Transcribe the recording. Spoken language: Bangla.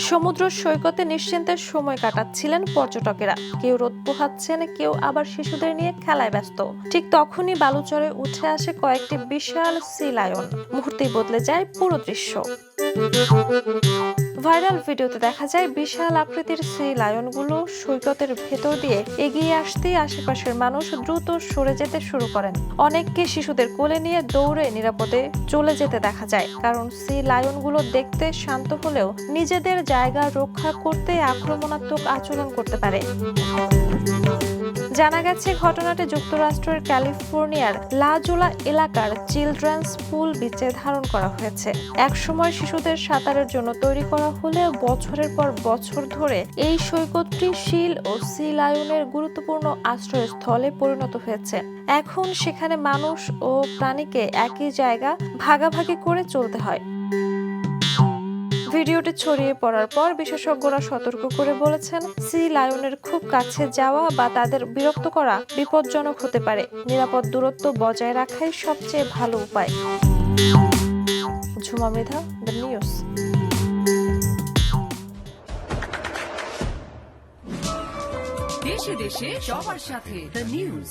সমুদ্র সৈকতে নিশ্চিন্তে সময় কাটাচ্ছিলেন পর্যটকেরা। কেউ রোদ পোহাচ্ছেন, কেউ আবার শিশুদের নিয়ে খেলায় ব্যস্ত। ঠিক তখনই বালুচরে উঠে আসে কয়েকটি বিশাল সি লায়ন। মুহূর্তেই বদলে যায় পুরো দৃশ্য। ভাইরাল ভিডিওতে দেখা যায় বিশাল আকৃতির সি লায়নগুলো সৈকতের ভেতর দিয়ে এগিয়ে আসতেই আশেপাশের মানুষ দ্রুত সরে যেতে শুরু করেন। অনেককে শিশুদের কোলে নিয়ে দৌড়ে নিরাপদে চলে যেতে দেখা যায়, কারণ সি লায়নগুলো দেখতে শান্ত হলেও নিজেদের জায়গা রক্ষা করতে আক্রমণাত্মক আচরণ করতে পারে। জানা গেছে ঘটনাটি যুক্তরাষ্ট্রের ক্যালিফোর্নিয়ার লা জোলা এলাকার চিলড্রেন্স পুল বিচে ধারণ করা হয়েছে। একসময় শিশুদের সাঁতারের জন্য তৈরি করা হলেও বছরের পর বছর ধরে এই সৈকতটি শিল ও সি লায়নের গুরুত্বপূর্ণ আশ্রয়স্থলে পরিণত হয়েছে। এখন সেখানে মানুষ ও প্রাণীকে একই জায়গা ভাগাভাগি করে চলতে হয়। ভিডিওটি ছড়িয়ে পড়ার পর বিশেষজ্ঞরা সতর্ক করে বলেছেন, সি লায়নের খুব কাছে যাওয়া বা তাদের বিরক্ত করা বিপজ্জনক হতে পারে। নিরাপদ দূরত্ব বজায় রাখাই সবচেয়ে ভালো উপায়। Jhuma Mridha, the news. দেশে দেশে সবার সাথে দ্য নিউজ।